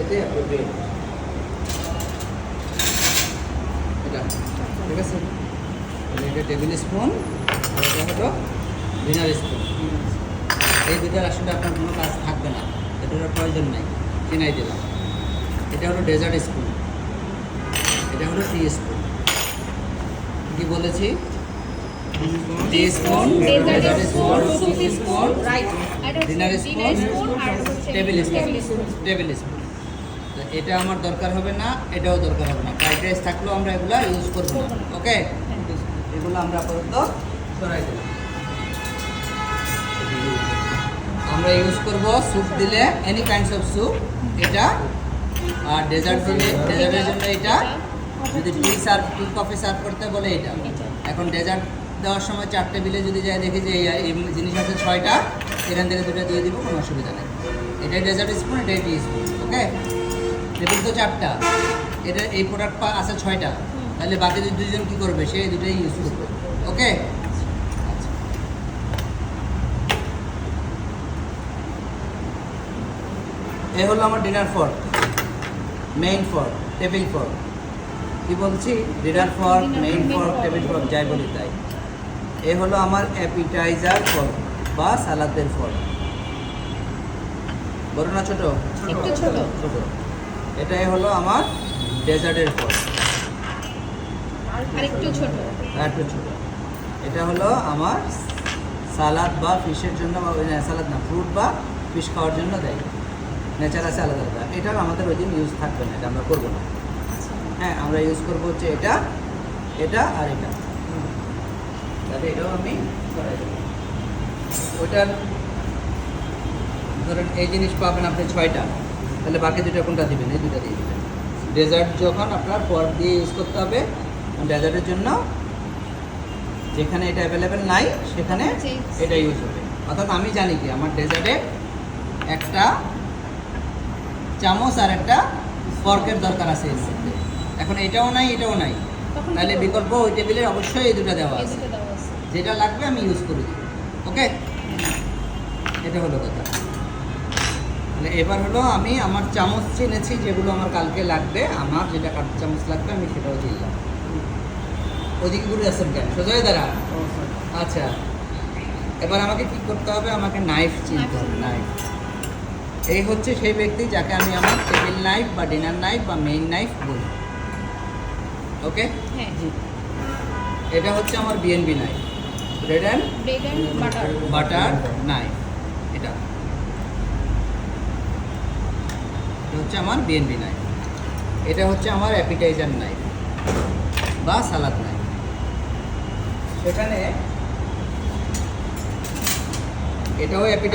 খেতে অ্যাপ্রোপ্রিয়েট। এটা ঠিক আছে, এটা টেবিল স্পুন আর এটা হলো ডিনার স্পুন। এই দুটার আসলে আপনার কোনো কাজ থাকবে না, এটার প্রয়োজন নাই, কিনাই দিলাম। এটা হলো ডেজার্ট স্পুন, এটা হলো টি স্পুন। কি বলেছি? Teaspoon, dessert spoon, soup spoon, dinner spoon, tablespoon. Tablespoon এটা আমার দরকার হবে না, এটাও দরকার হবে না। ফ্রাইড রাইস থাকলেও আমরা এগুলো ইউজ করবো না। ওকে, এগুলো আমরা আপাতত সরাই দেব। আমরা ইউজ করব স্যুপ দিলে এনি কাইন্ডস অফ স্যুপ এটা, আর ডেজার্ট দিলে ডেজার্টের জন্য এটা, যদি টি কফি সার্ভ করতে বলে এটা। এখন ডেজার্ট দেওয়ার সময় 4 টেবিলে যদি যাই দেখি যে এই জিনিস আছে 6টা, এখান থেকে 2টা দিয়ে দিব, কোনো অসুবিধা নেই। এটাই ডেজার্ট স্পুন, এটাই টি স্পুন। ওকে, টেবিল তো 4টা, এটা এই প্রোডাক্ট আছে 6টা, তাহলে বাকি দুজন কী করবে? সে দুটোই ইউজ করবে। ওকে, এ হলো আমার dinner fork, main fork, table fork. কি বলছি? Dinner fork, main fork, table fork, যাই বলি তাই। এ হলো আমার অ্যাপিটাইজার ফর্ক বা সালাদের ফর্ক। বড় না ছোট? একটু ছোট। ছোট। এটাই হলো আমার ডেজার্টের ফর্ক, আর একটু ছোট। একটু ছোট। এটা হলো আমার সালাদ বা ফিশের জন্য, বা সালাদ না, ফ্রুট বা ফিশ খাওয়ার জন্য দেয়। নেচার আছে আলাদা আলাদা। এটাও আমাদের ওই দিন ইউজ থাকবে না, এটা আমরা করবো না। হ্যাঁ, আমরা ইউজ করবো হচ্ছে এটা, এটা আর এটা। তাহলে এটাও আমি করাই দেবো। ওইটার ধরেন এই জিনিস পাবেন আপনি 6টা, তাহলে বাকি 2টা কোনটা দিবেন? এই 2টা দিয়ে দেবেন। ডেজার্ট যখন আপনার ফর্ক দিয়ে ইউজ করতে হবে, ডেজার্টের জন্য যেখানে এটা অ্যাভেলেবেল নাই সেখানে এটা ইউজ হবে। অর্থাৎ আমি জানি কি আমার ডেজার্টে একটা চামচ আর একটা ফর্কের দরকার আছে এর মধ্যে। এখন এটাও নাই, এটাও নাই, তাহলে বিকল্প ওই টেবিলে অবশ্যই এই 2টা দেওয়া আছে, যেটা লাগবে আমি ইউজ করে দিব। ওকে, এটা হলো কথা। তাহলে এবার হলো আমি আমার চামচ চিনেছি যেগুলো আমার কালকে লাগবে, আমার যেটা কাঠ চামচ লাগবে আমি সেটাও চিনলাম। ওদিকে ঘুরে আসছেন কেন? সোজা হয়ে দাঁড়া। আচ্ছা, এবার আমাকে কি করতে হবে? আমাকে নাইফ চিনতে হবে। নাইফ, এই হচ্ছে সেই ব্যক্তি যাকে আমি আমার টেবিল নাইফ বা ডিনার নাইফ বা মেইন নাইফ বলি। ওকে, এটা হচ্ছে আমার BNB knife, bread and butter knife. এটা হচ্ছে আমার বিএনবি নাইফ। এটা হচ্ছে আমার অ্যাপিটাইজার নাইফ বা সালাদ নাইফ। সেখানে এটাও অ্যাপিটাইজার